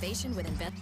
innovation with invent.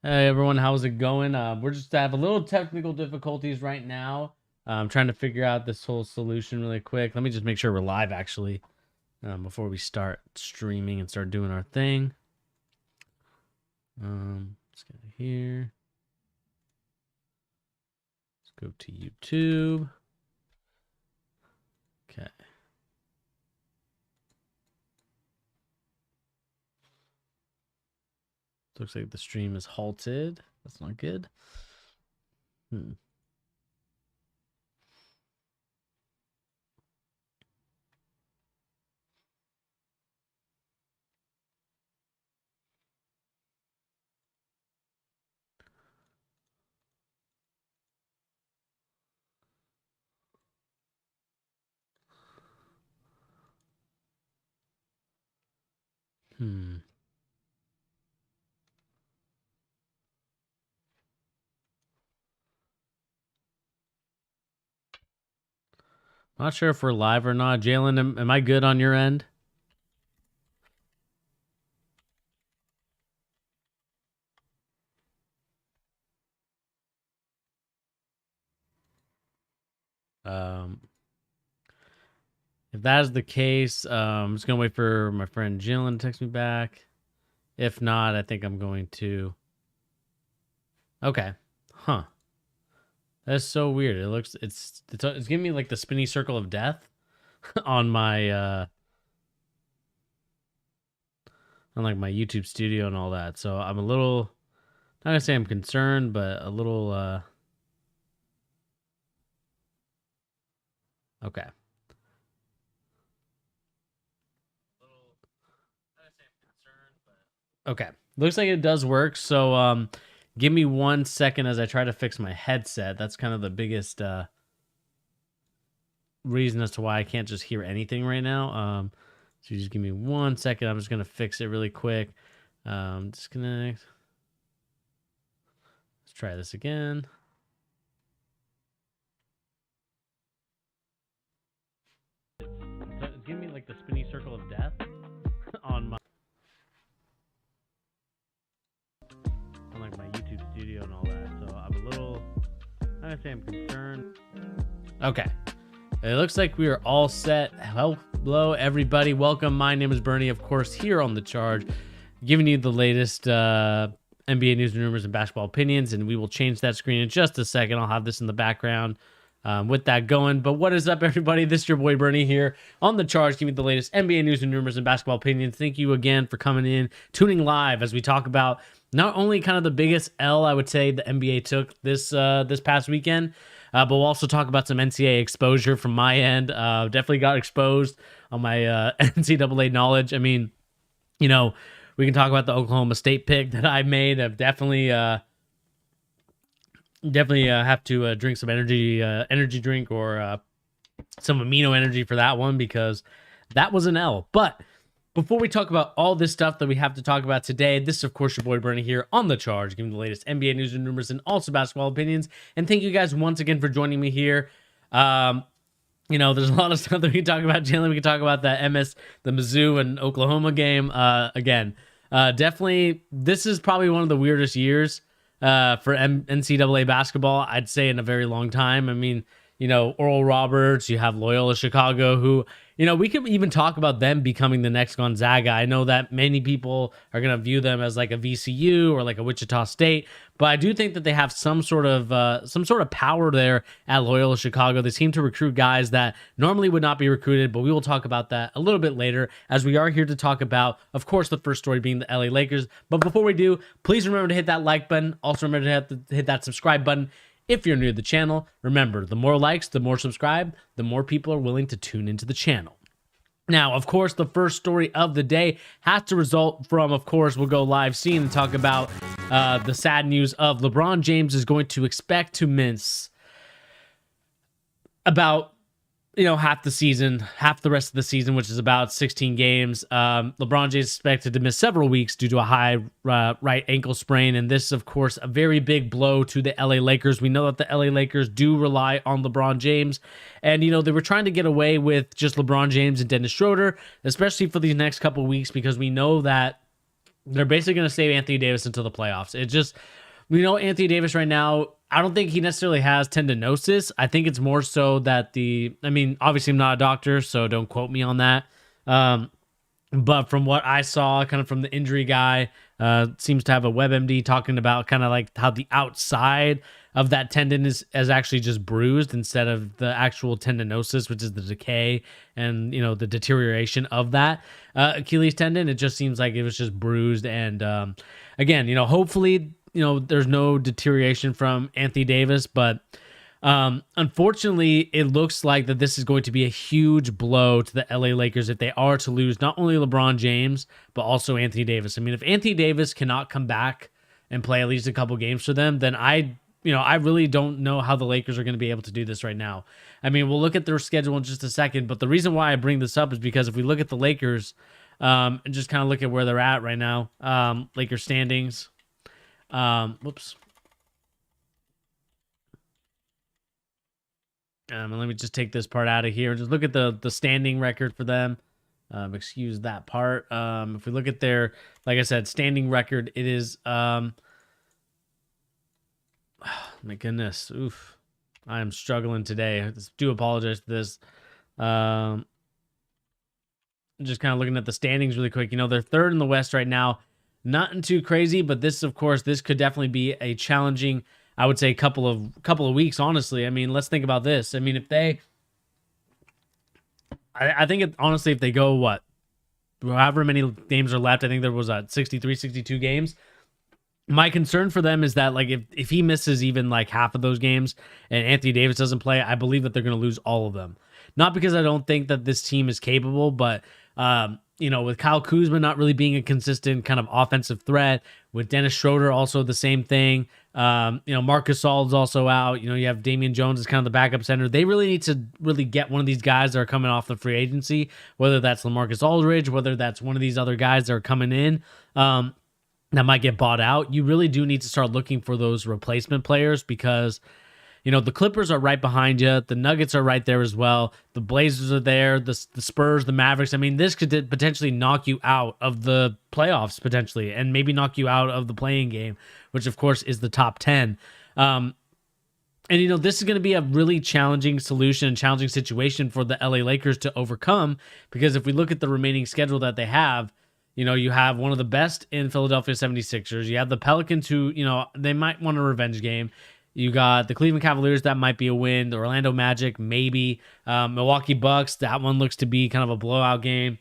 Hey everyone, how's it going? We're just have a little technical difficulties right now. I'm trying to figure out this whole solution really quick. Let me just make sure we're live actually before we start streaming and start doing our thing. Let's get here. Let's go to YouTube. Okay. Looks like the stream is halted. That's not good. Not sure if we're live or not. Jalen, am I good on your end? If that is the case, I'm just gonna wait for my friend Jalen to text me back. If not, I think I'm going to. Okay, huh? That's so weird. It looks it's giving me like the spinny circle of death on my on like my YouTube studio and all that. So I'm a little, not gonna say I'm concerned, but a little okay. Okay. Looks like it does work. So give me 1 second as I try to fix my headset. That's kind of the biggest reason as to why I can't just hear anything right now. So you just give me 1 second. I'm just gonna fix it really quick. Disconnect. Let's try this again. It's giving me like the spinny circle of death on my like my YouTube studio and all that. So I'm a little, I'm gonna say I'm concerned. Okay. It looks like we are all set. Hello, everybody. Welcome. My name is Bernie, of course, here on The Charge, giving you the latest NBA news and rumors and basketball opinions, and we will change that screen in just a second. I'll have this in the background with that going. But what is up, everybody? This is your boy Bernie here on The Charge, giving you the latest NBA news and rumors and basketball opinions. Thank you again for coming in, tuning live as we talk about not only kind of the biggest L I would say the NBA took this past weekend, but we'll also talk about some NCAA exposure from my end. Definitely got exposed on my NCAA knowledge. I mean, you know, we can talk about the Oklahoma State pick that I made. I've definitely have to drink some energy drink or some amino energy for that one, because that was an L. But before we talk about all this stuff that we have to talk about today, this is, of course, your boy Bernie here on The Charge, giving the latest NBA news and rumors and also basketball opinions. And thank you guys once again for joining me here. You know, there's a lot of stuff that we can talk about. Jalen, we can talk about the Mizzou and Oklahoma game. Again, definitely, this is probably one of the weirdest years for NCAA basketball, I'd say, in a very long time. I mean, you know, Oral Roberts, you have Loyola Chicago, who, you know, we could even talk about them becoming the next Gonzaga. I know that many people are going to view them as like a VCU or like a Wichita State, but I do think that they have some sort of power there at Loyola Chicago. They seem to recruit guys that normally would not be recruited, but we will talk about that a little bit later, as we are here to talk about, of course, the first story being the LA Lakers. But before we do, please remember to hit that like button. Also remember to hit that subscribe button. If you're new to the channel, remember, the more likes, the more subscribe, the more people are willing to tune into the channel. Now, of course, the first story of the day has to result from, of course, we'll go live scene and talk about the sad news of LeBron James is going to expect to miss about, you know, half the rest of the season, which is about 16 games. LeBron James is expected to miss several weeks due to a high right ankle sprain. And this is, of course, a very big blow to the LA Lakers. We know that the LA Lakers do rely on LeBron James. And, you know, they were trying to get away with just LeBron James and Dennis Schroeder, especially for these next couple weeks, because we know that they're basically going to save Anthony Davis until the playoffs. It just, we know Anthony Davis right now, I don't think he necessarily has tendinosis. I think it's more so that I mean, obviously I'm not a doctor, so don't quote me on that. But from what I saw, kind of from the injury guy, seems to have a WebMD talking about kind of like how the outside of that tendon is actually just bruised instead of the actual tendinosis, which is the decay and, you know, the deterioration of that Achilles tendon. It just seems like it was just bruised. And again, you know, hopefully, you know, there's no deterioration from Anthony Davis, but unfortunately, it looks like that this is going to be a huge blow to the LA Lakers if they are to lose not only LeBron James, but also Anthony Davis. I mean, if Anthony Davis cannot come back and play at least a couple games for them, then I really don't know how the Lakers are going to be able to do this right now. I mean, we'll look at their schedule in just a second, but the reason why I bring this up is because if we look at the Lakers and just kind of look at where they're at right now, Lakers standings. Whoops. And let me just take this part out of here and just look at the standing record for them. Excuse that part. If we look at their, like I said, standing record, it is, my goodness. Oof. I am struggling today. I do apologize for this. Just kind of looking at the standings really quick. You know, they're third in the West right now. Nothing too crazy, but this, of course, this could definitely be a challenging I would say a couple of weeks, honestly. I mean, let's think about this. I mean, if they, I think honestly, if they go however many games are left, I think there was 63, 62 games. My concern for them is that, like, if he misses even like half of those games and Anthony Davis doesn't play, I believe that they're going to lose all of them. Not because I don't think that this team is capable, but with Kyle Kuzma not really being a consistent kind of offensive threat, with Dennis Schroeder also the same thing. Marcus Gasol is also out. You have Damian Jones as kind of the backup center. They really need to really get one of these guys that are coming off the free agency, whether that's LaMarcus Aldridge, whether that's one of these other guys that are coming in. That might get bought out. You really do need to start looking for those replacement players because, the Clippers are right behind you. The Nuggets are right there as well. The Blazers are there. The Spurs, the Mavericks. I mean, this could potentially knock you out of the playoffs potentially, and maybe knock you out of the playing game, which of course is the top 10. And this is going to be a really challenging solution and challenging situation for the LA Lakers to overcome, because if we look at the remaining schedule that they have, you have one of the best in Philadelphia 76ers. You have the Pelicans who, they might want a revenge game. You got the Cleveland Cavaliers, that might be a win. The Orlando Magic, maybe. Milwaukee Bucks, that one looks to be kind of a blowout game.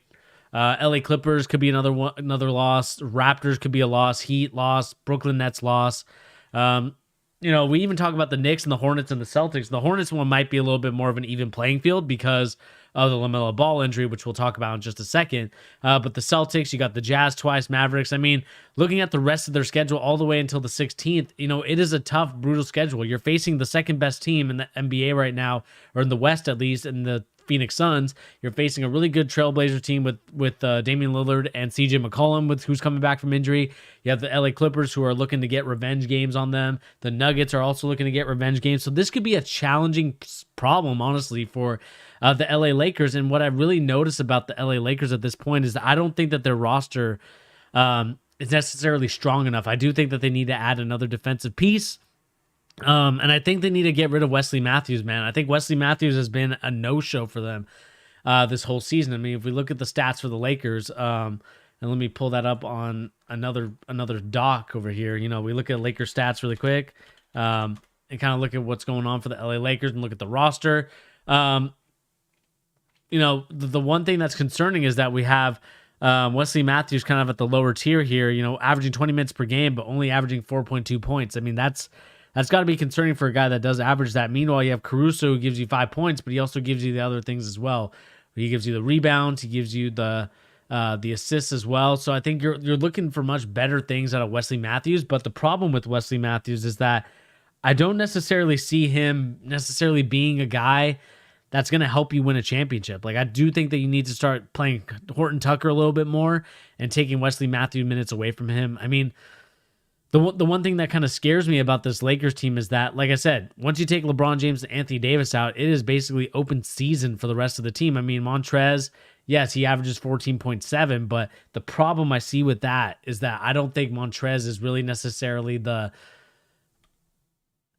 LA Clippers could be another loss. Raptors could be a loss. Heat loss. Brooklyn Nets loss. We even talk about the Knicks and the Hornets and the Celtics. The Hornets one might be a little bit more of an even playing field because of the LaMelo Ball injury, which we'll talk about in just a second. But the Celtics, you got the Jazz twice, Mavericks. I mean, looking at the rest of their schedule all the way until the 16th, it is a tough, brutal schedule. You're facing the second best team in the NBA right now, or in the West at least, in the Phoenix Suns. You're facing a really good Trailblazer team with Damian Lillard and CJ McCollum, who's coming back from injury. You have the LA Clippers, who are looking to get revenge games on them. The Nuggets are also looking to get revenge games. So this could be a challenging problem, honestly, for the LA Lakers. And what I really notice about the LA Lakers at this point is that I don't think that their roster is necessarily strong enough. I do think that they need to add another defensive piece. And I think they need to get rid of Wesley Matthews, man. I think Wesley Matthews has been a no-show for them this whole season. I mean, if we look at the stats for the Lakers, and let me pull that up on another doc over here. We look at Lakers stats really quick, and kind of look at what's going on for the LA Lakers and look at the roster. The one thing that's concerning is that we have Wesley Matthews kind of at the lower tier here, averaging 20 minutes per game, but only averaging 4.2 points. I mean, that's got to be concerning for a guy that does average that. Meanwhile, you have Caruso, who gives you 5 points, but he also gives you the other things as well. He gives you the rebounds, he gives you the assists as well. So I think you're looking for much better things out of Wesley Matthews. But the problem with Wesley Matthews is that I don't necessarily see him necessarily being a guy that's going to help you win a championship. Like, I do think that you need to start playing Horton Tucker a little bit more and taking Wesley Matthews minutes away from him. I mean, the one thing that kind of scares me about this Lakers team is that, like I said, once you take LeBron James and Anthony Davis out, it is basically open season for the rest of the team. I mean, Montrez, yes, he averages 14.7, but the problem I see with that is that I don't think Montrez is really necessarily the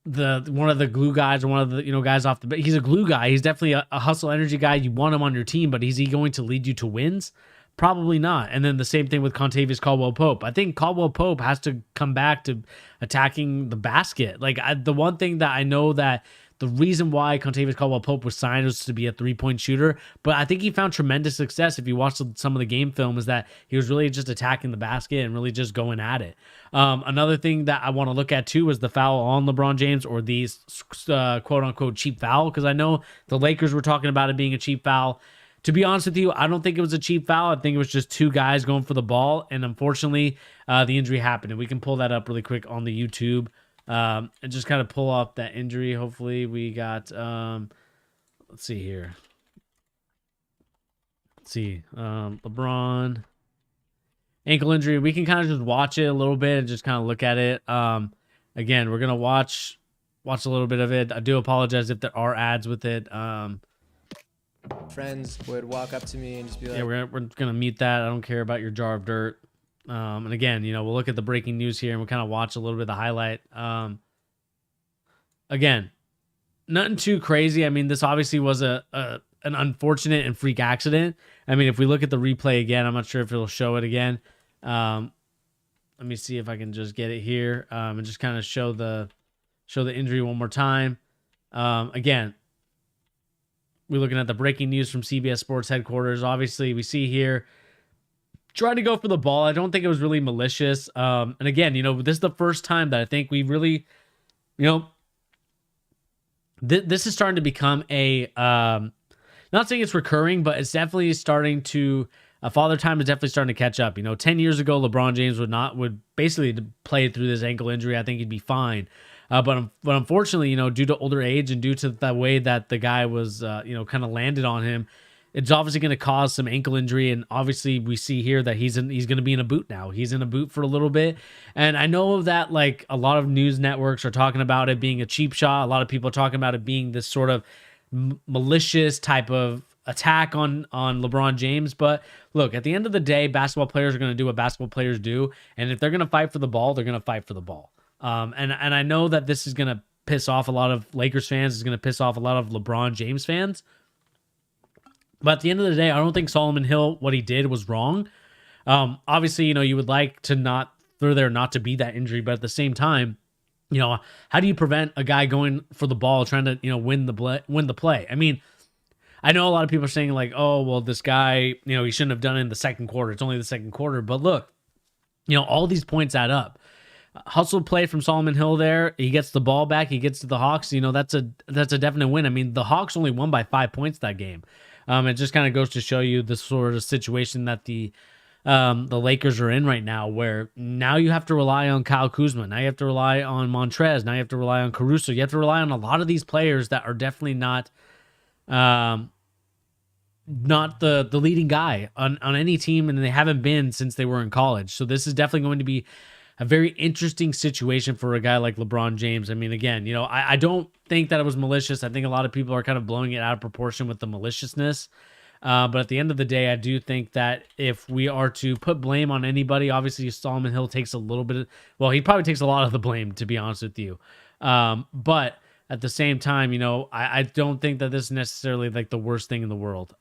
one of the glue guys or one of the guys off the bench. He's a glue guy. He's definitely a hustle energy guy. You want him on your team, but is he going to lead you to wins? Probably not. And then the same thing with Contavious Caldwell-Pope. I think Caldwell-Pope has to come back to attacking the basket. Like, the one thing that I know that the reason why Contavious Caldwell-Pope was signed was to be a three-point shooter, but I think he found tremendous success if you watch some of the game film, is that he was really just attacking the basket and really just going at it. Another thing that I want to look at too is the foul on LeBron James, or these quote-unquote cheap foul, because I know the Lakers were talking about it being a cheap foul. To be honest with you, I don't think it was a cheap foul. I think it was just two guys going for the ball, and unfortunately, the injury happened. And we can pull that up really quick on the YouTube and just kind of pull up that injury. Hopefully, we got, let's see here. Let's see, LeBron ankle injury. We can kind of just watch it a little bit and just kind of look at it. Again, we're gonna watch a little bit of it. I do apologize if there are ads with it. Friends would walk up to me and just be like, yeah, we're gonna mute that. I don't care about your jar of dirt. And again, we'll look at the breaking news here and we'll kind of watch a little bit of the highlight. Again, nothing too crazy. I mean, this obviously was an unfortunate and freak accident. I mean, if we look at the replay again, I'm not sure if it'll show it again. Let me see if I can just get it here and just kind of show show the injury one more time. Again, we're looking at the breaking news from CBS Sports headquarters. Obviously, we see here trying to go for the ball. I don't think it was really malicious. And again, this is the first time that I think we really, this is starting to become a, not saying it's recurring, but it's definitely starting to, Father Time is definitely starting to catch up. 10 years ago, LeBron James would basically play through this ankle injury. I think he'd be fine. But unfortunately, due to older age and due to the way that the guy was, kind of landed on him, it's obviously going to cause some ankle injury. And obviously we see here that he's going to be in a boot now. He's in a boot for a little bit. And I know that like a lot of news networks are talking about it being a cheap shot. A lot of people are talking about it being this sort of malicious type of attack on LeBron James. But look, at the end of the day, basketball players are going to do what basketball players do. And if they're going to fight for the ball, they're going to fight for the ball. And I know that this is going to piss off a lot of Lakers fans. It's going to piss off a lot of LeBron James fans. But at the end of the day, I don't think Solomon Hill, what he did was wrong. Obviously, you would like to not to be that injury. But at the same time, how do you prevent a guy going for the ball, trying to, win the play? I mean, I know a lot of people are saying like, oh, well, this guy, he shouldn't have done it in the second quarter. It's only the second quarter. But look, all these points add up. Hustle play from Solomon Hill there. He gets the ball back. He gets to the Hawks. That's a definite win. I mean, the Hawks only won by 5 points that game. It just kind of goes to show you the sort of situation that the Lakers are in right now, where now you have to rely on Kyle Kuzma. Now you have to rely on Montrez. Now you have to rely on Caruso. You have to rely on a lot of these players that are definitely not the leading guy on any team, and they haven't been since they were in college. So this is definitely going to be a very interesting situation for a guy like LeBron James. I mean, again, I don't think that it was malicious. I think a lot of people are kind of blowing it out of proportion with the maliciousness. But at the end of the day, I do think that if we are to put blame on anybody, obviously Solomon Hill takes a little bit he probably takes a lot of the blame, to be honest with you. But at the same time, I don't think that this is necessarily like the worst thing in the world.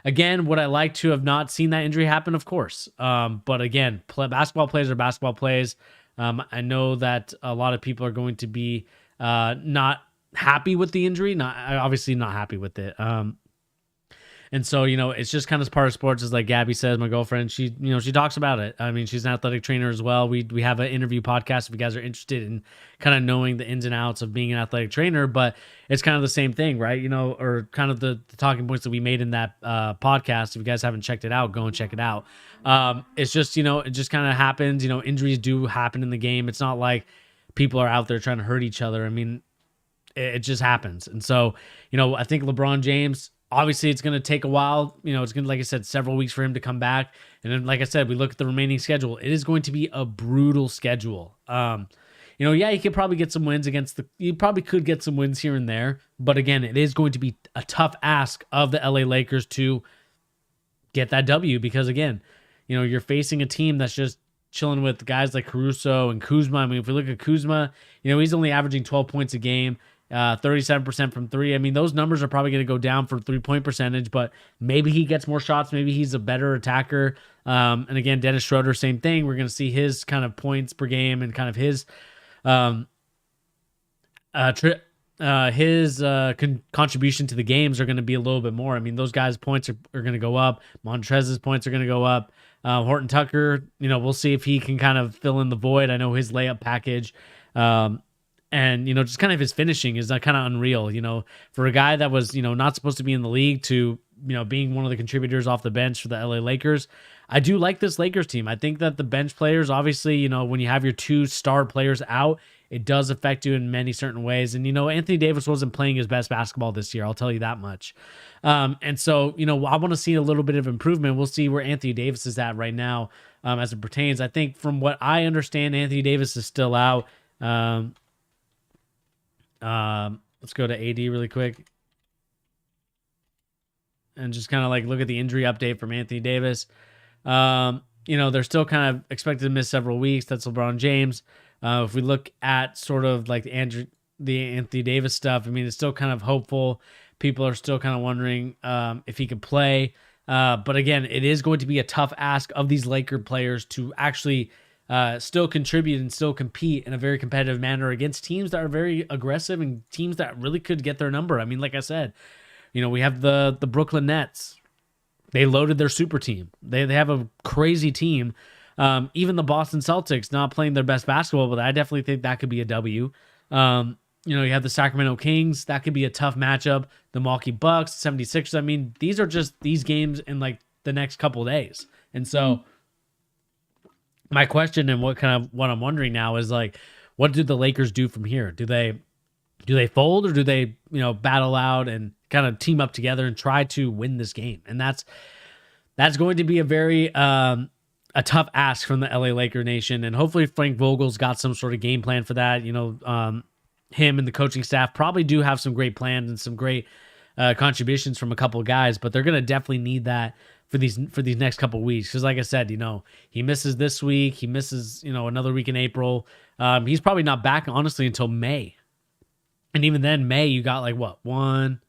Again, would I like to have not seen that injury happen? Of course. But again, basketball plays are basketball plays. I know that a lot of people are going to be not happy with the injury. Obviously not happy with it. And so, it's just kind of part of sports. As like Gabby says, my girlfriend, she talks about it. I mean, she's an athletic trainer as well. We have an interview podcast if you guys are interested in kind of knowing the ins and outs of being an athletic trainer, but it's kind of the same thing, right? Or kind of the talking points that we made in that podcast. If you guys haven't checked it out, go and check it out. It's just, it just kind of happens. Injuries do happen in the game. It's not like people are out there trying to hurt each other. I mean, it just happens. And so, I think LeBron James, obviously, it's going to take a while. It's going to, like I said, several weeks for him to come back. And then, like I said, we look at the remaining schedule. It is going to be a brutal schedule. Yeah, he could probably get some wins you probably could get some wins here and there. But again, it is going to be a tough ask of the LA Lakers to get that W because, again, you're facing a team that's just chilling with guys like Caruso and Kuzma. I mean, if we look at Kuzma, he's only averaging 12 points a game. 37% from three. I mean, those numbers are probably going to go down for 3-point percentage, but maybe he gets more shots. Maybe he's a better attacker. And again, Dennis Schroeder, same thing. We're going to see his kind of points per game and kind of his contribution to the games are going to be a little bit more. I mean, those guys' points are going to go up. Montrez's points are going to go up. Horton Tucker, we'll see if he can kind of fill in the void. I know his layup package, and, just kind of his finishing is kind of unreal, for a guy that was, not supposed to be in the league to, being one of the contributors off the bench for the LA Lakers. I do like this Lakers team. I think that the bench players, obviously, when you have your two star players out, it does affect you in many certain ways. And, Anthony Davis wasn't playing his best basketball this year. I'll tell you that much. And so, I want to see a little bit of improvement. We'll see where Anthony Davis is at right now as it pertains. I think from what I understand, Anthony Davis is still out. Let's go to AD really quick and just kind of like look at the injury update from Anthony Davis. They're still kind of expected to miss several weeks. That's LeBron James. If we look at sort of like the Anthony Davis stuff, I mean, it's still kind of hopeful. People are still kind of wondering if he could play. But again, it is going to be a tough ask of these Laker players to actually still contribute and still compete in a very competitive manner against teams that are very aggressive and teams that really could get their number. I mean, like I said, we have the Brooklyn Nets. They loaded their super team. They have a crazy team. Even the Boston Celtics not playing their best basketball, but I definitely think that could be a W. You have the Sacramento Kings. That could be a tough matchup. The Milwaukee Bucks, 76ers. I mean, these are just these games in like the next couple days. And so my question and what I'm wondering now is like, what do the Lakers do from here? Do they fold, or do they, battle out and kind of team up together and try to win this game? And that's going to be a very a tough ask from the LA Laker Nation. And hopefully Frank Vogel's got some sort of game plan for that. Him and the coaching staff probably do have some great plans and some great contributions from a couple of guys, but they're going to definitely need that for these next couple of weeks. Because like I said, he misses this week. He misses, another week in April. He's probably not back, honestly, until May. And even then, May, you got like what? 1,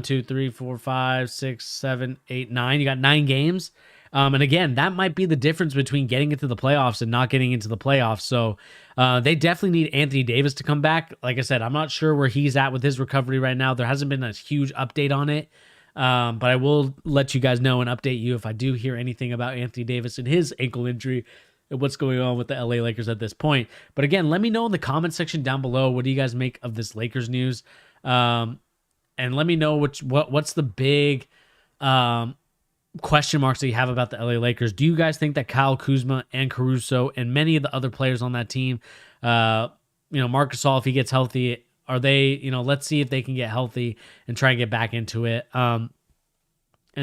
2, 3, 4, 5, 6, 7, 8, 9. You got 9 games. And again, that might be the difference between getting into the playoffs and not getting into the playoffs. So they definitely need Anthony Davis to come back. Like I said, I'm not sure where he's at with his recovery right now. There hasn't been a huge update on it. But I will let you guys know and update you if I do hear anything about Anthony Davis and his ankle injury and what's going on with the LA Lakers at this point. But again, let me know in the comment section down below. What do you guys make of this Lakers news? And let me know what's the big question marks that you have about the LA Lakers. Do you guys think that Kyle Kuzma and Caruso and many of the other players on that team, Marc Gasol, if he gets healthy, are they, let's see if they can get healthy and try and get back into it and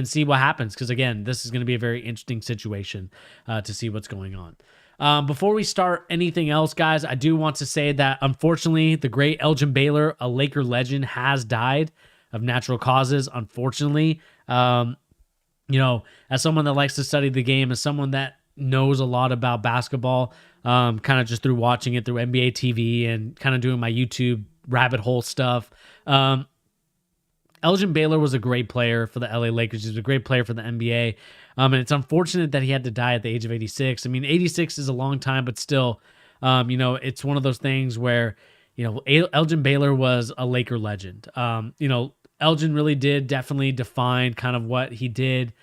see what happens. Because again, this is going to be a very interesting situation to see what's going on. Before we start anything else, guys, I do want to say that unfortunately, the great Elgin Baylor, a Laker legend, has died of natural causes. Unfortunately, as someone that likes to study the game, as someone that knows a lot about basketball, kind of just through watching it through NBA TV and kind of doing my YouTube rabbit hole stuff. Elgin Baylor was a great player for the LA Lakers. He was a great player for the NBA. And it's unfortunate that he had to die at the age of 86. I mean, 86 is a long time, but still, it's one of those things where, Elgin Baylor was a Laker legend. Elgin really did definitely define kind of what he did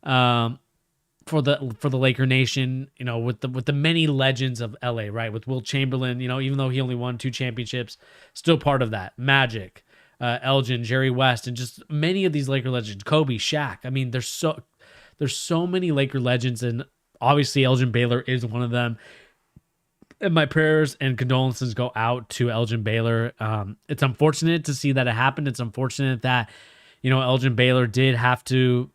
for the Laker Nation, with the many legends of LA, right? With Wilt Chamberlain, even though he only won 2 championships, still part of that. Magic, Elgin, Jerry West, and just many of these Laker legends. Kobe, Shaq. I mean, there's so many Laker legends, and obviously Elgin Baylor is one of them. And my prayers and condolences go out to Elgin Baylor. It's unfortunate to see that it happened. It's unfortunate that, Elgin Baylor did have to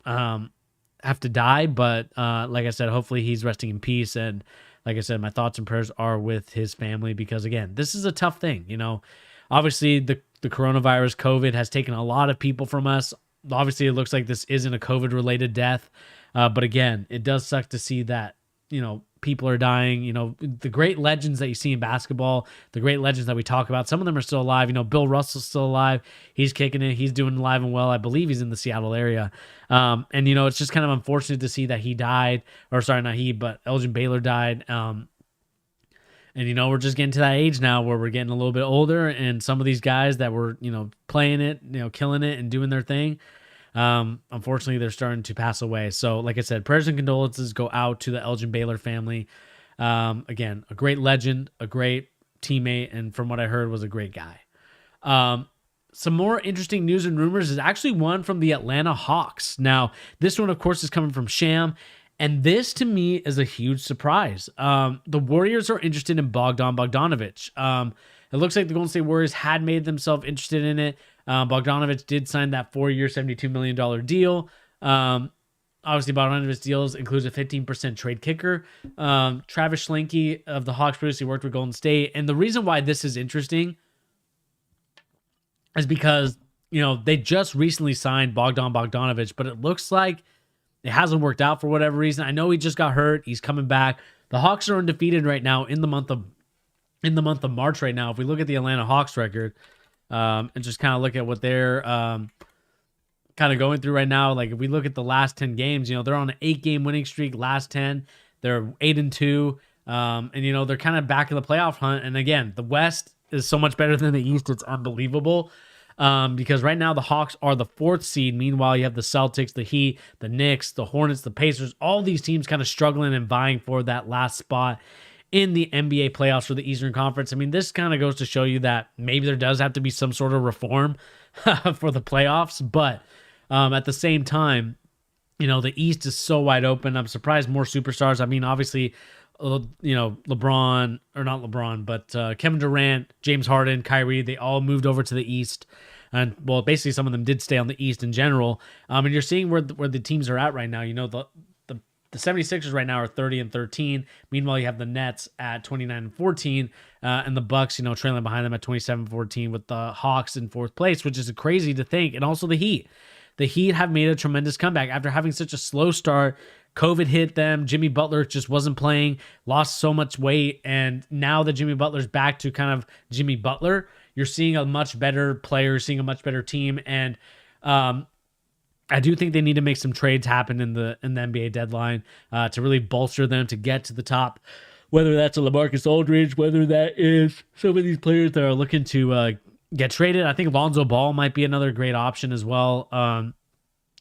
die. But like I said, hopefully he's resting in peace. And like I said, my thoughts and prayers are with his family because, again, this is a tough thing. Obviously the coronavirus, COVID, has taken a lot of people from us. Obviously, it looks like this isn't a COVID-related death. But again, it does suck to see that, people are dying. The great legends that you see in basketball, the great legends that we talk about, some of them are still alive. Bill Russell's still alive. He's kicking it. He's doing alive and well. I believe he's in the Seattle area. And, it's just kind of unfortunate to see that he died. Or sorry, not he, but Elgin Baylor died. And, we're just getting to that age now where we're getting a little bit older. And some of these guys that were, playing it, killing it and doing their thing, unfortunately, they're starting to pass away. So, like I said, prayers and condolences go out to the Elgin Baylor family. Again, a great legend, a great teammate, and from what I heard, was a great guy. Some more interesting news and rumors is actually one from the Atlanta Hawks. Now, this one, of course, is coming from Sham, and this, to me, is a huge surprise. The Warriors are interested in Bogdanovich. It looks like the Golden State Warriors had made themselves interested in it. Bogdanovich did sign that 4-year, $72 million deal. Obviously, Bogdanovich's deals includes a 15% trade kicker. Travis Schlenke of the Hawks previously worked with Golden State. And the reason why this is interesting is because, they just recently signed Bogdanovich, but it looks like it hasn't worked out for whatever reason. I know he just got hurt. He's coming back. The Hawks are undefeated right now in the month of March right now. If we look at the Atlanta Hawks record, and just kind of look at what they're kind of going through right now. Like if we look at the last 10 games, they're on an 8-game winning streak, last 10. They're 8-2. And they're kind of back in the playoff hunt. And again, the West is so much better than the East. It's unbelievable. Because right now the Hawks are the 4th seed. Meanwhile, you have the Celtics, the Heat, the Knicks, the Hornets, the Pacers, all these teams kind of struggling and vying for that last spot in the NBA playoffs for the Eastern Conference. I mean, this kind of goes to show you that maybe there does have to be some sort of reform for the playoffs. But at the same time, the East is so wide open. I'm surprised more superstars. I mean, obviously, LeBron, or not LeBron, but Kevin Durant, James Harden, Kyrie, they all moved over to the East. And, well, basically some of them did stay on the East in general. And you're seeing where the teams are at right now. The 76ers right now are 30-13. Meanwhile, you have the Nets at 29-14. And the Bucks, trailing behind them at 27-14 with the Hawks in 4th place, which is crazy to think. And also the Heat. The Heat have made a tremendous comeback after having such a slow start. COVID hit them. Jimmy Butler just wasn't playing, lost so much weight. And now that Jimmy Butler's back to kind of Jimmy Butler, you're seeing a much better player, seeing a much better team. And I do think they need to make some trades happen in the NBA deadline to really bolster them to get to the top. Whether that's a LaMarcus Aldridge, whether that is some of these players that are looking to get traded. I think Lonzo Ball might be another great option as well.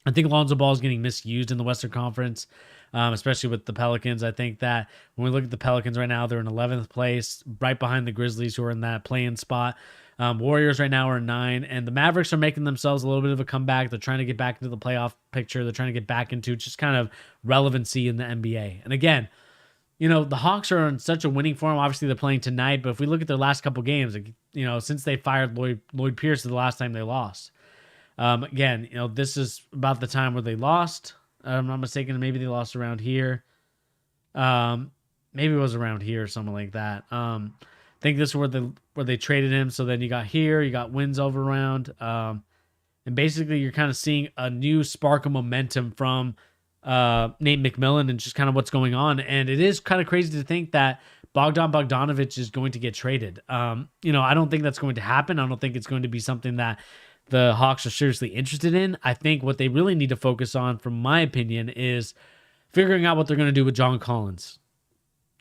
I think Lonzo Ball is getting misused in the Western Conference, especially with the Pelicans. I think that when we look at the Pelicans right now, they're in 11th place, right behind the Grizzlies, who are in that play-in spot. Warriors right now are 9, and the Mavericks are making themselves a little bit of a comeback. They're trying to get back into the playoff picture. They're trying to get back into just kind of relevancy in the NBA. And again, the Hawks are in such a winning form. Obviously, they're playing tonight, but if we look at their last couple games, since they fired Lloyd Pierce the last time they lost. Again, this is about the time where they lost. If I'm not mistaken, maybe they lost around here. Maybe it was around here or something like that. I think this is where they traded him. So then you got here, you got wins over around. And basically you're kind of seeing a new spark of momentum from Nate McMillan and just kind of what's going on. And it is kind of crazy to think that Bogdanovich is going to get traded. I don't think that's going to happen. I don't think it's going to be something that the Hawks are seriously interested in. I think what they really need to focus on, from my opinion, is figuring out what they're going to do with John Collins.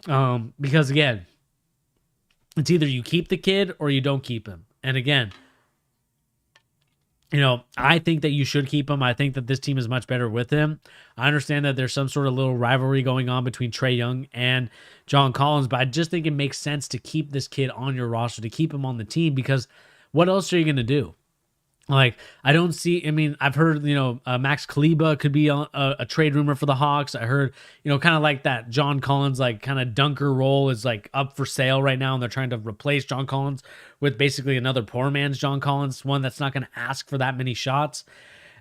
Because again, it's either you keep the kid or you don't keep him. And again, I think that you should keep him. I think that this team is much better with him. I understand that there's some sort of little rivalry going on between Trae Young and John Collins, but I just think it makes sense to keep this kid on your roster, to keep him on the team, because what else are you going to do? Like, I don't see, I've heard, Max Kaliba could be a trade rumor for the Hawks. I heard, kind of like that John Collins, like kind of dunker role is like up for sale right now. And they're trying to replace John Collins with basically another poor man's John Collins, one that's not going to ask for that many shots.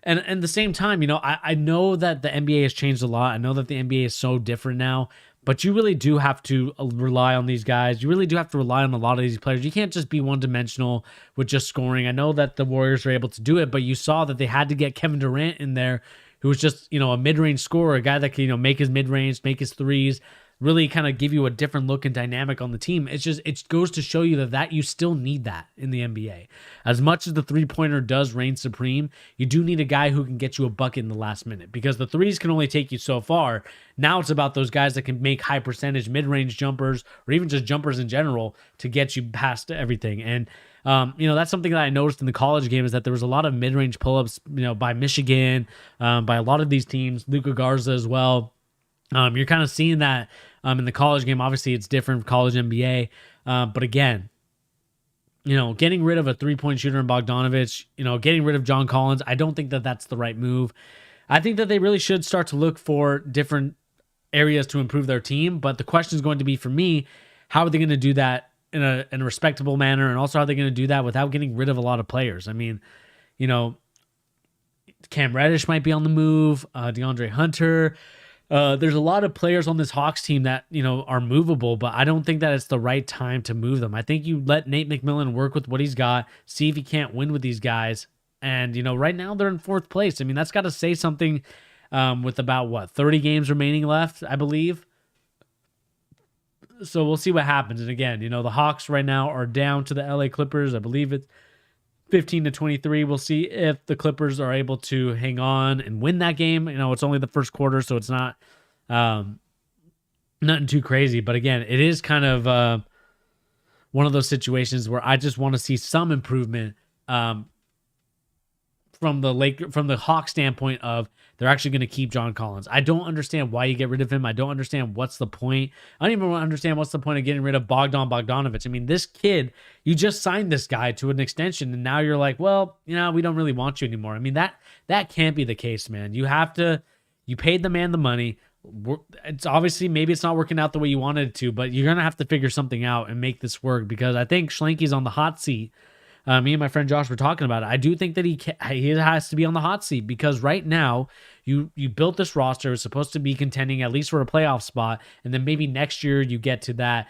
And at the same time, I know that the NBA has changed a lot. I know that the NBA is so different now. But you really do have to rely on these guys. You really do have to rely on a lot of these players. You can't just be one-dimensional with just scoring. I know that the Warriors are able to do it, but you saw that they had to get Kevin Durant in there, who was just, a mid-range scorer, a guy that can, make his mid-range, make his threes, really kind of give you a different look and dynamic on the team. It goes to show you that you still need that in the NBA. As much as the three-pointer does reign supreme, you do need a guy who can get you a bucket in the last minute, because the threes can only take you so far. Now it's about those guys that can make high percentage mid-range jumpers, or even just jumpers in general, to get you past everything. And that's something that I noticed in the college game, is that there was a lot of mid-range pull-ups, by Michigan, by a lot of these teams, Luka Garza as well. You're kind of seeing that in the college game. Obviously, it's different from college NBA. But again, getting rid of a three-point shooter in Bogdanovich, getting rid of John Collins, I don't think that that's the right move. I think that they really should start to look for different areas to improve their team. But the question is going to be, for me, how are they going to do that in a respectable manner? And also, how are they going to do that without getting rid of a lot of players? Cam Reddish might be on the move, DeAndre Hunter. There's a lot of players on this Hawks team that, are movable, but I don't think that it's the right time to move them. I think you let Nate McMillan work with what he's got, see if he can't win with these guys. And, right now they're in 4th place. That's got to say something with about, 30 games remaining left, I believe. So we'll see what happens. And again, the Hawks right now are down to the LA Clippers. I believe it's 15-23. We'll see if the Clippers are able to hang on and win that game. It's only the first quarter, so it's not Nothing too crazy, but again, it is kind of one of those situations where I just want to see some improvement from the Hawks standpoint of they're actually going to keep John Collins. I don't understand why you get rid of him. I don't understand what's the point. I don't even understand what's the point of getting rid of Bogdanovich. I mean, this kid, you just signed this guy to an extension, and now you're like, well, we don't really want you anymore. I mean, that can't be the case, man. You paid the man the money. It's obviously, maybe it's not working out the way you wanted it to, but you're going to have to figure something out and make this work, because I think Schlenke's on the hot seat. Me and my friend Josh were talking about it. I do think that he has to be on the hot seat, because right now you built this roster. It's supposed to be contending at least for a playoff spot, and then maybe next year you get to that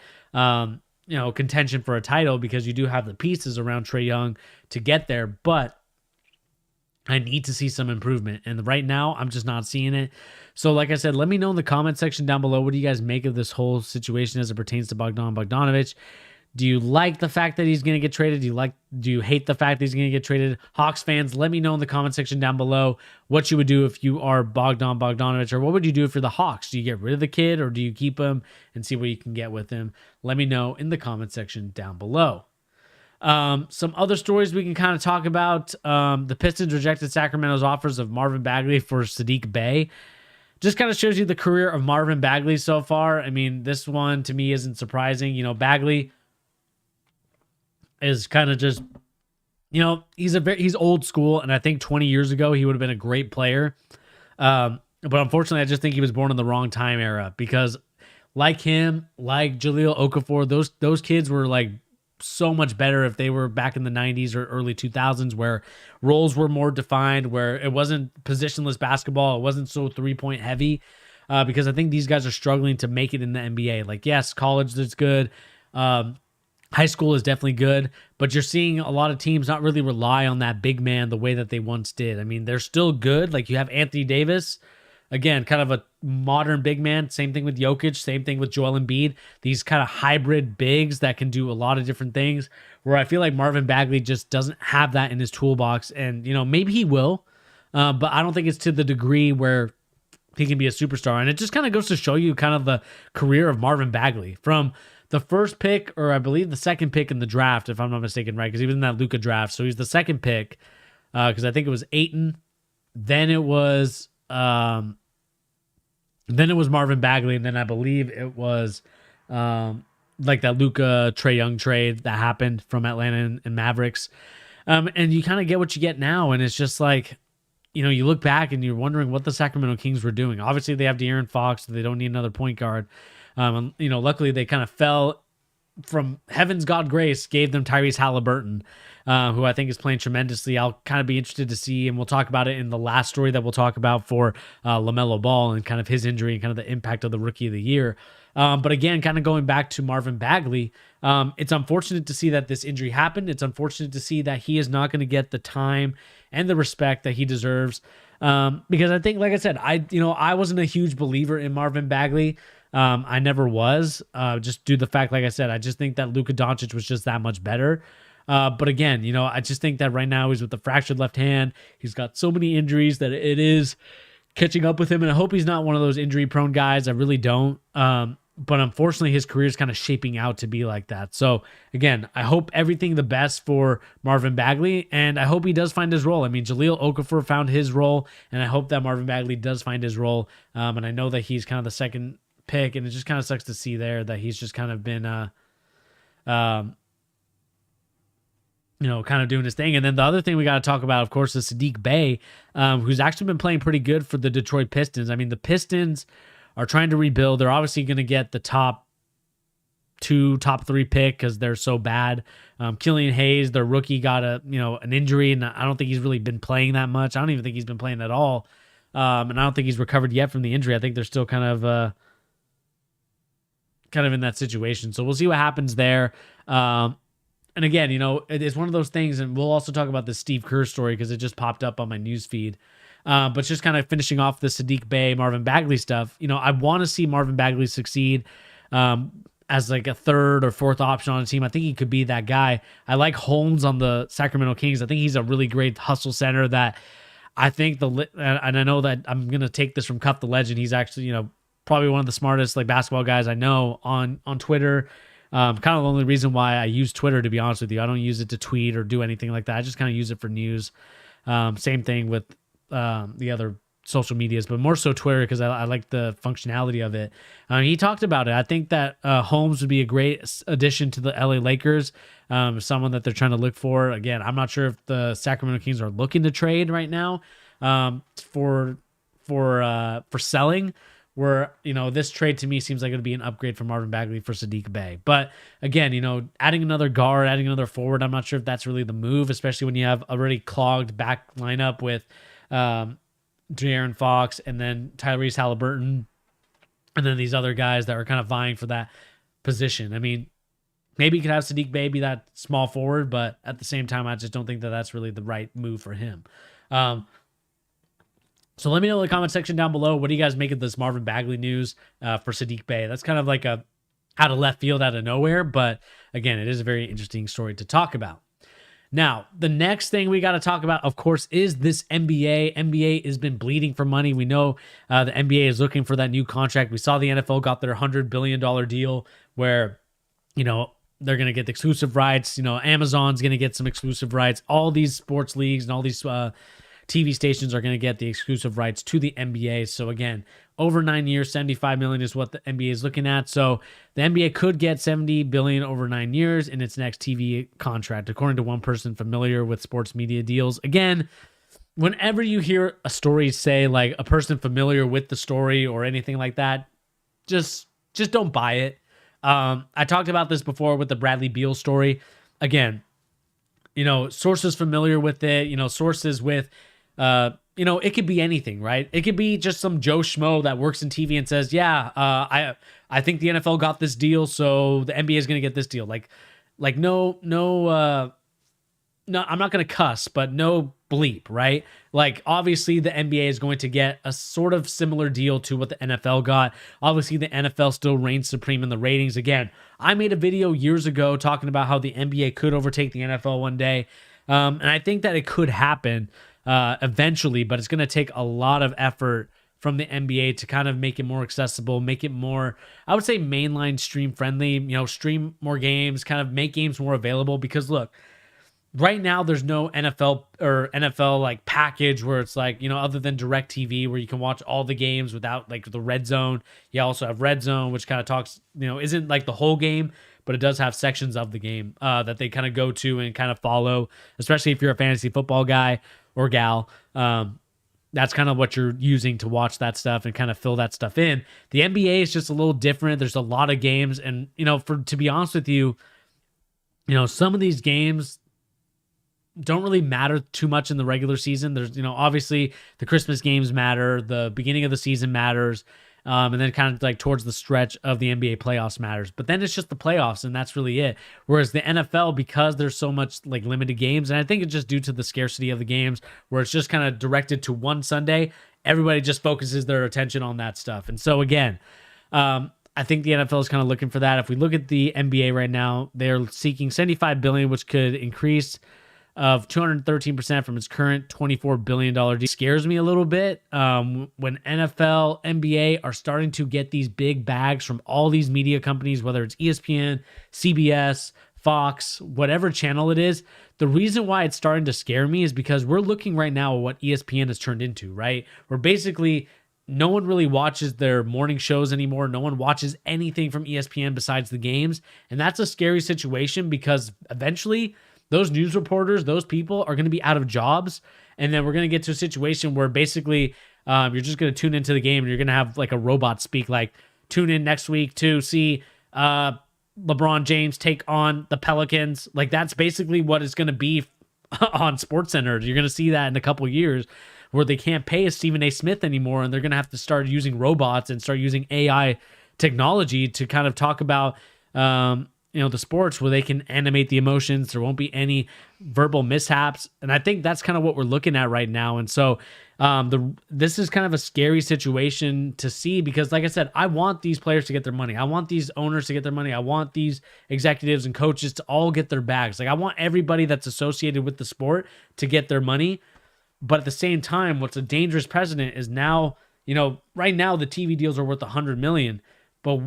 contention for a title, because you do have the pieces around Trae Young to get there. But I need to see some improvement, and right now I'm just not seeing it. So like I said, let me know in the comment section down below, what do you guys make of this whole situation as it pertains to Bogdanovich? Do you like the fact that he's going to get traded? Do you hate the fact that he's going to get traded? Hawks fans, let me know in the comment section down below what you would do if you are Bogdanovich, or what would you do if you're the Hawks? Do you get rid of the kid, or do you keep him and see what you can get with him? Let me know in the comment section down below. Some other stories we can kind of talk about. The Pistons rejected Sacramento's offers of Marvin Bagley for Saddiq Bey. Just kind of shows you the career of Marvin Bagley so far. I mean, this one to me isn't surprising. Bagley is kind of just, he's old school, and I think 20 years ago he would have been a great player. But unfortunately, I just think he was born in the wrong time era, because like him, like Jahlil Okafor, those kids were like so much better if they were back in the 90s or early 2000s, where roles were more defined, where it wasn't positionless basketball. It wasn't so 3-point heavy, because I think these guys are struggling to make it in the NBA. Like, yes, college is good. High school is definitely good, but you're seeing a lot of teams not really rely on that big man the way that they once did. I mean, they're still good. Like, you have Anthony Davis, again, kind of a modern big man. Same thing with Jokic. Same thing with Joel Embiid. These kind of hybrid bigs that can do a lot of different things, where I feel like Marvin Bagley just doesn't have that in his toolbox. And, maybe he will, but I don't think it's to the degree where he can be a superstar. And it just kind of goes to show you kind of the career of Marvin Bagley from the first pick, or I believe the second pick in the draft, if I'm not mistaken, right? Because he was in that Luka draft. So he's the second pick, because I think it was Ayton. Then it was Marvin Bagley, and then I believe it was like that Luka Trae Young trade that happened from Atlanta and Mavericks. And you kind of get what you get now, and it's just like, you look back and you're wondering what the Sacramento Kings were doing. Obviously, they have De'Aaron Fox, so they don't need another point guard. Luckily they kind of fell from heaven's God grace, gave them Tyrese Halliburton, who I think is playing tremendously. I'll kind of be interested to see, and we'll talk about it in the last story that we'll talk about for LaMelo Ball and kind of his injury and kind of the impact of the Rookie of the Year. But again, kind of going back to Marvin Bagley, it's unfortunate to see that this injury happened. It's unfortunate to see that he is not going to get the time and the respect that he deserves. Because I think, like I said, I wasn't a huge believer in Marvin Bagley. I never was, just due to the fact, like I said, I just think that Luka Doncic was just that much better. But again, I just think that right now he's with the fractured left hand. He's got so many injuries that it is catching up with him. And I hope he's not one of those injury prone guys. I really don't. But unfortunately, his career is kind of shaping out to be like that. So again, I hope everything the best for Marvin Bagley, and I hope he does find his role. I mean, Jahlil Okafor found his role, and I hope that Marvin Bagley does find his role. And I know that he's kind of the second pick, and it just kind of sucks to see there that he's just kind of been kind of doing his thing. And then the other thing we got to talk about, of course, is Saddiq Bey, who's actually been playing pretty good for the Detroit Pistons. I mean, the Pistons are trying to rebuild. They're obviously going to get the top 2, top 3 pick because they're so bad. Killian Hayes, their rookie, got an injury, and I don't think he's really been playing that much. I don't even think he's been playing at all. And I don't think he's recovered yet from the injury. I think they're still kind of in that situation. So we'll see what happens there. And again, it is one of those things, and we'll also talk about the Steve Kerr story because it just popped up on my news feed. But just kind of finishing off the Saddiq Bey, Marvin Bagley stuff, I want to see Marvin Bagley succeed as like a third or fourth option on a team. I think he could be that guy. I like Holmes on the Sacramento Kings. I think he's a really great hustle center that I think and I know that I'm going to take this from Cuff the Legend. He's actually, probably one of the smartest like basketball guys I know on Twitter. Kind of the only reason why I use Twitter, to be honest with you. I don't use it to tweet or do anything like that. I just kind of use it for news. Same thing with the other social medias, but more so Twitter because I like the functionality of it. He talked about it. I think that Holmes would be a great addition to the LA Lakers. Someone that they're trying to look for. Again, I'm not sure if the Sacramento Kings are looking to trade right now for selling. Where, this trade to me seems like it would be an upgrade for Marvin Bagley for Saddiq Bey. But again, adding another guard, adding another forward, I'm not sure if that's really the move, especially when you have already clogged back lineup with De'Aaron Fox and then Tyrese Halliburton and then these other guys that are kind of vying for that position. I mean, maybe you could have Saddiq Bey be that small forward, but at the same time, I just don't think that that's really the right move for him. So let me know in the comment section down below, what do you guys make of this Marvin Bagley news for Saddiq Bey? That's kind of like a out of left field, out of nowhere. But again, it is a very interesting story to talk about. Now, the next thing we got to talk about, of course, is this NBA. NBA has been bleeding for money. We know the NBA is looking for that new contract. We saw the NFL got their $100 billion deal where, they're going to get the exclusive rights. Amazon's going to get some exclusive rights. All these sports leagues and all these TV stations are going to get the exclusive rights to the NBA. So again, over 9 years, $75 million is what the NBA is looking at. So the NBA could get $70 billion over 9 years in its next TV contract, according to one person familiar with sports media deals. Again, whenever you hear a story say like a person familiar with the story or anything like that, just don't buy it. I talked about this before with the Bradley Beal story. Again, sources familiar with it, sources with, it could be anything, right? It could be just some Joe Schmo that works in TV and says, I think the NFL got this deal, so the NBA is going to get this deal. No, I'm not going to cuss, but no bleep, right? Like, obviously the NBA is going to get a sort of similar deal to what the NFL got. Obviously the NFL still reigns supreme in the ratings. Again, I made a video years ago talking about how the NBA could overtake the NFL one day. And I think that it could happen eventually, but it's going to take a lot of effort from the NBA to kind of make it more accessible, make it more, I would say, mainline stream friendly, stream more games, kind of make games more available. Because look, right now there's no NFL like package where it's like, other than DirecTV where you can watch all the games without like the red zone. You also have red zone, which kind of talks, isn't like the whole game, but it does have sections of the game that they kind of go to and kind of follow, especially if you're a fantasy football guy or gal. That's kind of what you're using to watch that stuff and kind of fill that stuff in. The NBA is just a little different. There's a lot of games. And, to be honest with you, some of these games don't really matter too much in the regular season. There's, obviously the Christmas games matter. The beginning of the season matters. And then kind of like towards the stretch of the NBA playoffs matters. But then it's just the playoffs, and that's really it. Whereas the NFL, because there's so much like limited games, and I think it's just due to the scarcity of the games, where it's just kind of directed to one Sunday, everybody just focuses their attention on that stuff. And so again, I think the NFL is kind of looking for that. If we look at the NBA right now, they're seeking $75 billion, which could increase of 213% from its current $24 billion deal. Scares me a little bit when NFL, NBA are starting to get these big bags from all these media companies, whether it's ESPN, CBS, Fox, whatever channel it is. The reason why it's starting to scare me is because we're looking right now at what ESPN has turned into, right? Where basically no one really watches their morning shows anymore. No one watches anything from ESPN besides the games. And that's a scary situation because eventually those news reporters, those people are going to be out of jobs. And then we're going to get to a situation where basically you're just going to tune into the game and you're going to have like a robot speak like, tune in next week to see LeBron James take on the Pelicans. Like that's basically what it's going to be on SportsCenter. You're going to see that in a couple of years where they can't pay a Stephen A. Smith anymore. And they're going to have to start using robots and start using AI technology to kind of talk about, the sports where they can animate the emotions. There won't be any verbal mishaps. And I think that's kind of what we're looking at right now. And so this is kind of a scary situation to see because like I said, I want these players to get their money. I want these owners to get their money. I want these executives and coaches to all get their bags. Like I want everybody that's associated with the sport to get their money. But at the same time, what's a dangerous precedent is now, right now the TV deals are worth 100 million, but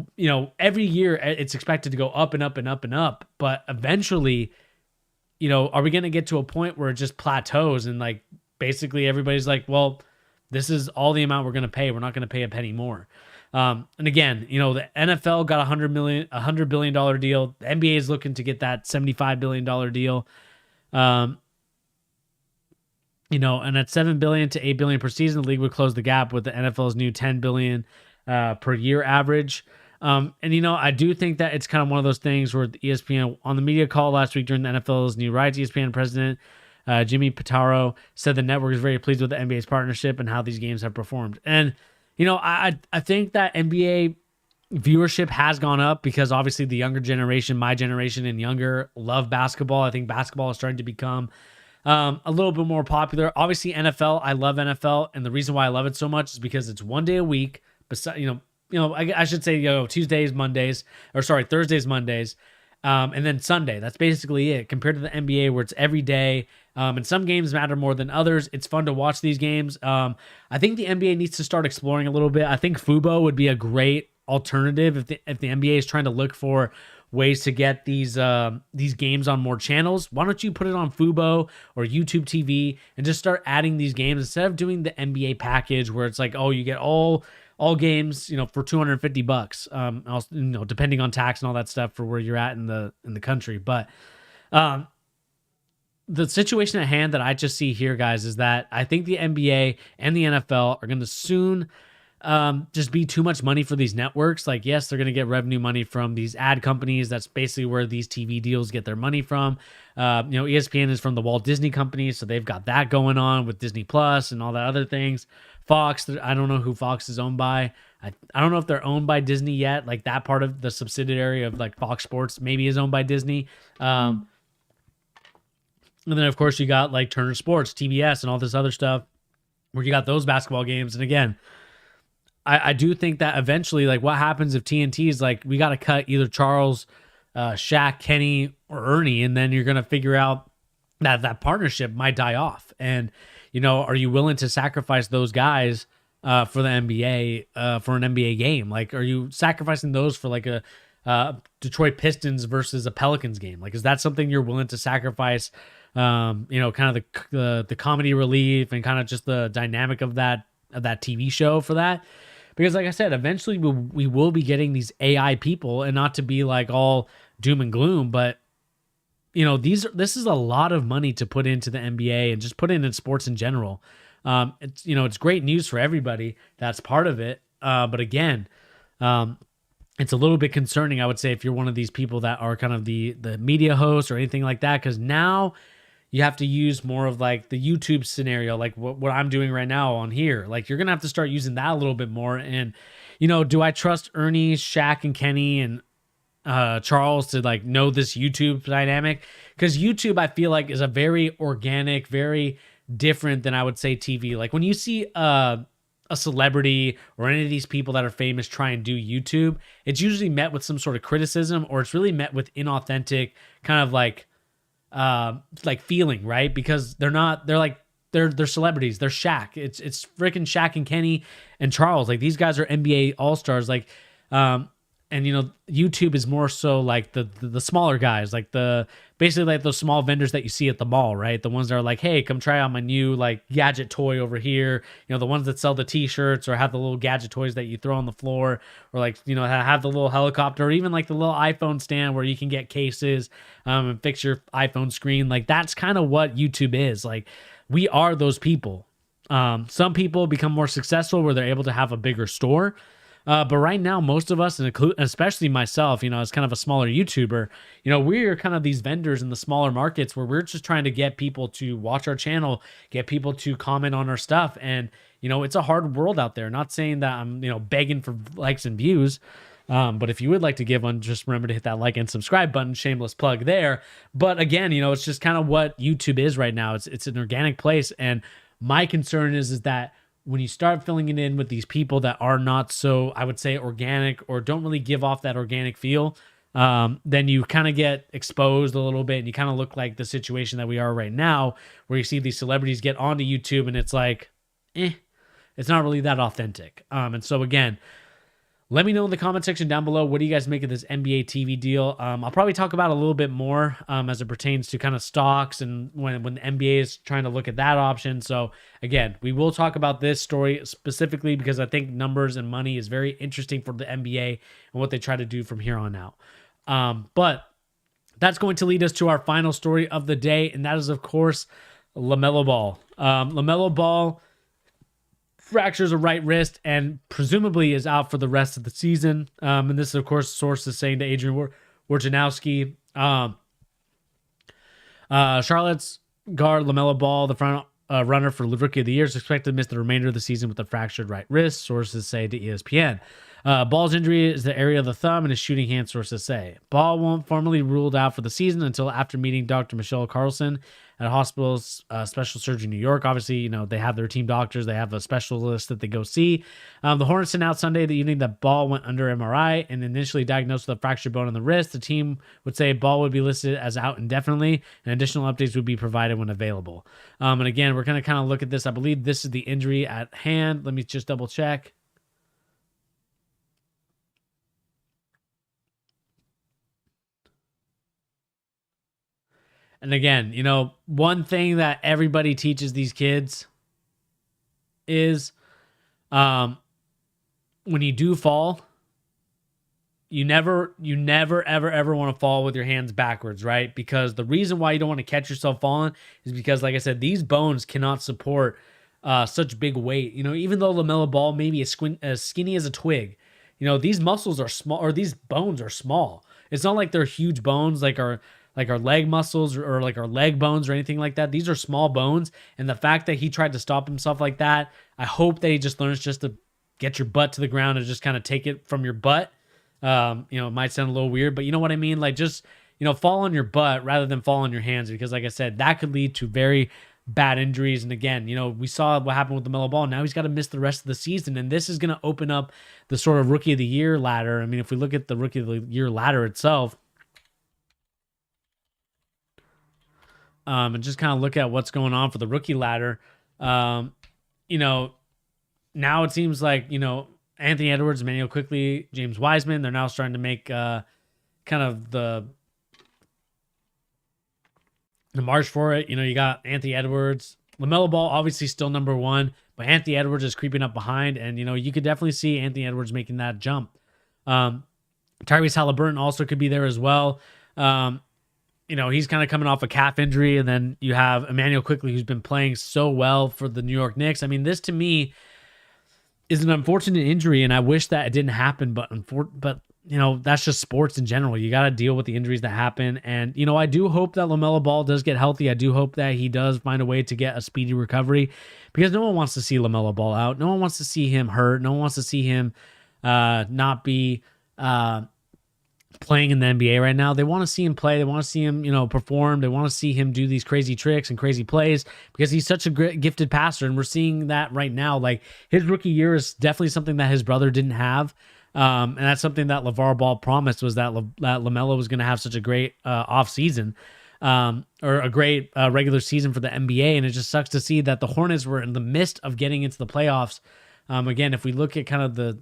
every year it's expected to go up and up and up and up. But eventually, are we going to get to a point where it just plateaus and like basically everybody's like, well, this is all the amount we're going to pay. We're not going to pay a penny more. And again, the NFL got $100 billion deal. The NBA is looking to get that $75 billion deal. And at $7 billion to $8 billion per season, the league would close the gap with the NFL's new $10 billion per year average. I do think that it's kind of one of those things where the ESPN on the media call last week during the NFL's new rights, ESPN president Jimmy Pitaro said the network is very pleased with the NBA's partnership and how these games have performed. And I think that NBA viewership has gone up because obviously the younger generation, my generation and younger, love basketball. I think basketball is starting to become a little bit more popular. Obviously NFL, I love NFL, and the reason why I love it so much is because it's 1 day a week. I should say Thursdays, Mondays, and then Sunday. That's basically it. Compared to the NBA, where it's every day, and some games matter more than others. It's fun to watch these games. I think the NBA needs to start exploring a little bit. I think Fubo would be a great alternative if the NBA is trying to look for ways to get these games on more channels. Why don't you put it on Fubo or YouTube TV and just start adding these games instead of doing the NBA package where it's like, oh, you get all games, for $250, also, depending on tax and all that stuff for where you're at in the country. But the situation at hand that I just see here, guys, is that I think the NBA and the NFL are going to soon just be too much money for these networks. Like, yes, they're going to get revenue money from these ad companies. That's basically where these TV deals get their money from. ESPN is from the Walt Disney Company, so they've got that going on with Disney Plus and all that other things. Fox, I don't know who Fox is owned by. I don't know if they're owned by Disney yet. Like that part of the subsidiary of like Fox Sports maybe is owned by Disney. And then of course you got like Turner Sports, TBS, and all this other stuff where you got those basketball games. And again, I do think that eventually, like, what happens if TNT is like, we got to cut either Charles, Shaq, Kenny, or Ernie, and then you're going to figure out that partnership might die off. And, are you willing to sacrifice those guys for the NBA, for an NBA game? Like, are you sacrificing those for like a Detroit Pistons versus a Pelicans game? Like, is that something you're willing to sacrifice? Kind of the comedy relief and kind of just the dynamic of that TV show for that? Because like I said, eventually we will be getting these AI people, and not to be like all doom and gloom, but this is a lot of money to put into the NBA and just put in sports in general. It's great news for everybody that's part of it. But again, it's a little bit concerning, I would say, if you're one of these people that are kind of the media hosts or anything like that, because now you have to use more of like the YouTube scenario, like what I'm doing right now on here. Like, you're going to have to start using that a little bit more. And, do I trust Ernie, Shaq, and Kenny, and Charles to like know this YouTube dynamic? Because YouTube, I feel like, is a very organic, very different than I would say TV. Like, when you see a celebrity or any of these people that are famous try and do YouTube, it's usually met with some sort of criticism, or it's really met with inauthentic kind of like feeling, right? Because they're celebrities. They're Shaq. It's freaking Shaq and Kenny and Charles. Like, these guys are NBA all-stars. Like, and YouTube is more so like the smaller guys, like basically like those small vendors that you see at the mall, right? The ones that are like, hey, come try out my new like gadget toy over here. The ones that sell the t-shirts or have the little gadget toys that you throw on the floor, or like, have the little helicopter, or even like the little iPhone stand where you can get cases and fix your iPhone screen. Like, that's kind of what YouTube is. Like, we are those people. Some people become more successful where they're able to have a bigger store. But right now, most of us, and especially myself, as kind of a smaller YouTuber, we're kind of these vendors in the smaller markets where we're just trying to get people to watch our channel, get people to comment on our stuff. And, it's a hard world out there. Not saying that I'm, begging for likes and views. But if you would like to give one, just remember to hit that like and subscribe button. Shameless plug there. But again, it's just kind of what YouTube is right now. It's an organic place. And my concern is that when you start filling it in with these people that are not so, I would say, organic, or don't really give off that organic feel, then you kind of get exposed a little bit, and you kind of look like the situation that we are right now, where you see these celebrities get onto YouTube and it's like, it's not really that authentic. And so again, let me know in the comment section down below, what do you guys make of this NBA TV deal? I'll probably talk about it a little bit more as it pertains to kind of stocks and when the NBA is trying to look at that option. So again, we will talk about this story specifically because I think numbers and money is very interesting for the NBA and what they try to do from here on out. But that's going to lead us to our final story of the day, and that is, of course, LaMelo Ball. LaMelo Ball fractures a right wrist and presumably is out for the rest of the season. And this is, of course, sources saying to Adrian Wojnarowski. Charlotte's guard LaMelo Ball, the front runner for Rookie of the Year, is expected to miss the remainder of the season with a fractured right wrist, sources say to ESPN. Ball's injury is the area of the thumb and his shooting hand, sources say. Ball won't formally ruled out for the season until after meeting Dr. Michelle Carlson at a hospital's special surgery in New York. Obviously, they have their team doctors. They have a specialist that they go see. The Hornets announced Sunday the evening that Ball went under MRI and initially diagnosed with a fractured bone in the wrist. The team would say Ball would be listed as out indefinitely, and additional updates would be provided when available. And again, we're going to kind of look at this. I believe this is the injury at hand. Let me just double check. And again, one thing that everybody teaches these kids is when you do fall, you never, ever want to fall with your hands backwards, right? Because the reason why you don't want to catch yourself falling is because, like I said, these bones cannot support such big weight. Even though LaMelo Ball may be as skinny as a twig, these muscles are small, or these bones are small. It's not like they're huge bones like our leg muscles or like our leg bones or anything like that. These are small bones. And the fact that he tried to stop himself like that, I hope that he just learns just to get your butt to the ground and just kind of take it from your butt. It might sound a little weird, but you know what I mean? Like just, fall on your butt rather than fall on your hands, because like I said, that could lead to very bad injuries. And again, we saw what happened with the LaMelo Ball. Now he's got to miss the rest of the season. And this is going to open up the sort of Rookie of the Year ladder. I mean, if we look at the Rookie of the Year ladder itself, and just kind of look at what's going on for the rookie ladder. Now it seems like, Anthony Edwards, Emmanuel Quickley, James Wiseman, they're now starting to make kind of the march for it. You got Anthony Edwards. LaMelo Ball, obviously still number one, but Anthony Edwards is creeping up behind, and, you could definitely see Anthony Edwards making that jump. Tyrese Halliburton also could be there as well. He's kind of coming off a calf injury, and then you have Emmanuel Quickley, who's been playing so well for the New York Knicks. I mean, this to me is an unfortunate injury, and I wish that it didn't happen, but that's just sports in general. You got to deal with the injuries that happen, and I do hope that LaMelo Ball does get healthy. I do hope that he does find a way to get a speedy recovery, because no one wants to see LaMelo Ball out. No one wants to see him hurt. No one wants to see him not be playing in the NBA right now. They want to see him play. They want to see him, perform. They want to see him do these crazy tricks and crazy plays, because he's such a great, gifted passer. And we're seeing that right now. Like, his rookie year is definitely something that his brother didn't have. And that's something that LeVar Ball promised, was that LaMelo was going to have such a great off season, or a great regular season for the NBA. And it just sucks to see that the Hornets were in the midst of getting into the playoffs. Again, if we look at kind of the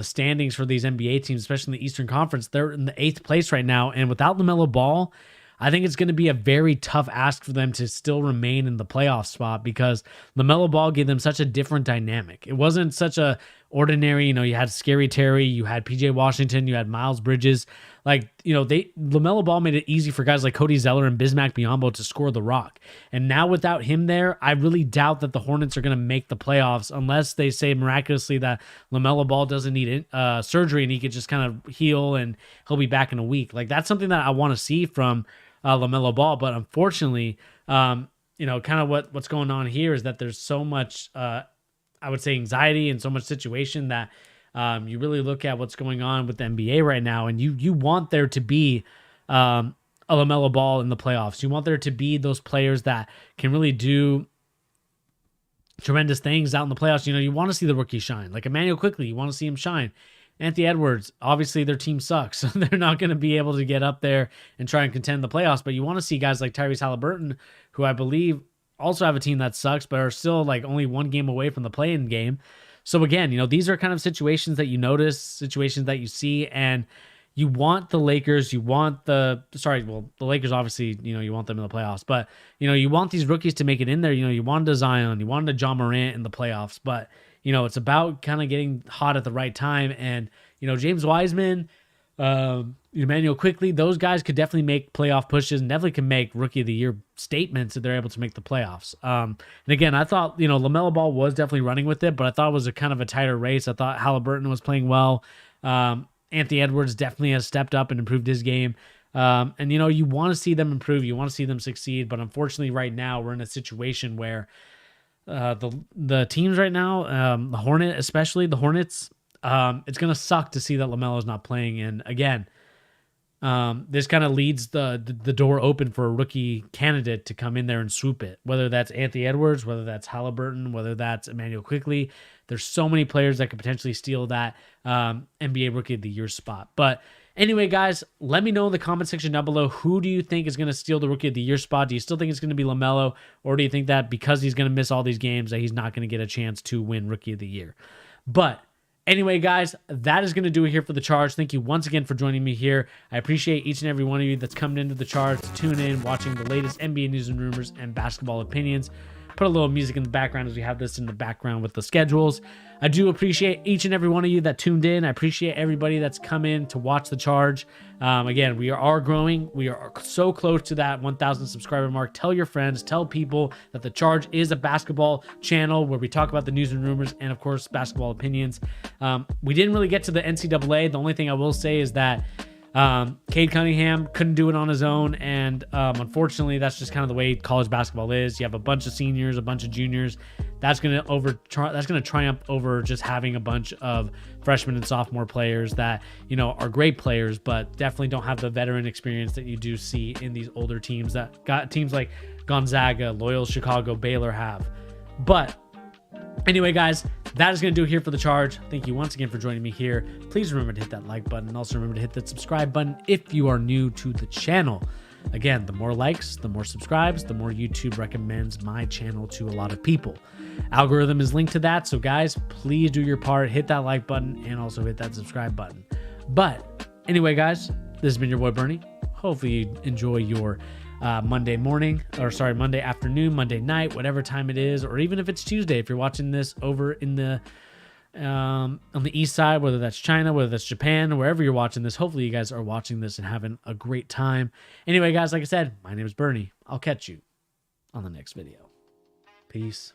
standings for these NBA teams, especially in the Eastern Conference, they're in the 8th place right now. And without LaMelo Ball, I think it's going to be a very tough ask for them to still remain in the playoff spot, because LaMelo Ball gave them such a different dynamic. It wasn't such a ordinary, you had Scary Terry, you had PJ Washington, you had Miles Bridges. Like, LaMelo Ball made it easy for guys like Cody Zeller and Bismack Biyombo to score the rock. And now without him there, I really doubt that the Hornets are going to make the playoffs, unless they say miraculously that LaMelo Ball doesn't need surgery and he could just kind of heal and he'll be back in a week. Like, that's something that I want to see from LaMelo Ball. But unfortunately, kind of what's going on here is that there's so much, I would say, anxiety and so much situation that you really look at what's going on with the NBA right now, and you want there to be a LaMelo Ball in the playoffs. You want there to be those players that can really do tremendous things out in the playoffs. You want to see the rookie shine. Like Emmanuel Quickley, you want to see him shine. Anthony Edwards, obviously their team sucks, so they're not going to be able to get up there and try and contend the playoffs. But you want to see guys like Tyrese Halliburton, who I believe also have a team that sucks, but are still like only one game away from the play-in game. So again, these are kind of situations that you notice, situations that you see, and you want the Lakers, the Lakers obviously, you want them in the playoffs, but you want these rookies to make it in there. You wanted a Zion, you wanted a John Morant in the playoffs, but it's about kind of getting hot at the right time. And James Wiseman, Emmanuel Quickly, those guys could definitely make playoff pushes and definitely can make Rookie of the Year statements if they're able to make the playoffs. And again, I thought LaMelo Ball was definitely running with it, but I thought it was a kind of a tighter race. I thought Halliburton was playing well. Anthony Edwards definitely has stepped up and improved his game. And you want to see them improve, you want to see them succeed, but unfortunately, right now we're in a situation where the teams right now, the Hornets, especially the Hornets, it's gonna suck to see that LaMelo is not playing. And again, this kind of leads the door open for a rookie candidate to come in there and swoop it. Whether that's Anthony Edwards, whether that's Halliburton, whether that's Emmanuel Quickly. There's so many players that could potentially steal that NBA Rookie of the Year spot. But anyway, guys, let me know in the comment section down below, who do you think is going to steal the Rookie of the Year spot? Do you still think it's going to be LaMelo, or do you think that because he's going to miss all these games that he's not going to get a chance to win Rookie of the Year? But anyway, guys, that is going to do it here for The Charge. Thank you once again for joining me here. I appreciate each and every one of you that's coming into The Charge to tune in, watching the latest NBA news and rumors and basketball opinions. Put a little music in the background as we have this in the background with the schedules. I do appreciate each and every one of you that tuned in. I appreciate everybody that's come in to watch The Charge. Again, we are growing. We are so close to that 1,000 subscriber mark. Tell your friends, tell people that The Charge is a basketball channel where we talk about the news and rumors and, of course, basketball opinions. We didn't really get to the NCAA. The only thing I will say is that Cade Cunningham couldn't do it on his own, and unfortunately, that's just kind of the way college basketball is. You have a bunch of seniors, a bunch of juniors. That's gonna triumph over just having a bunch of freshmen and sophomore players that are great players, but definitely don't have the veteran experience that you do see in these older teams that got teams like Gonzaga, Loyola Chicago, Baylor have. But anyway, guys, that is going to do it here for The Charge. Thank you once again for joining me here. Please remember to hit that like button, and also remember to hit that subscribe button if you are new to the channel. Again, the more likes, the more subscribes, the more YouTube recommends my channel to a lot of people. Algorithm is linked to that, so guys, please do your part. Hit that like button and also hit that subscribe button. But anyway, guys, this has been your boy Bernie. Hopefully you enjoy your Monday afternoon, Monday night, whatever time it is, or even if it's Tuesday, if you're watching this over in the on the east side, whether that's China, whether that's Japan, or wherever you're watching this. Hopefully you guys are watching this and having a great time. Anyway, guys, like I said, my name is Bernie. I'll catch you on the next video. Peace.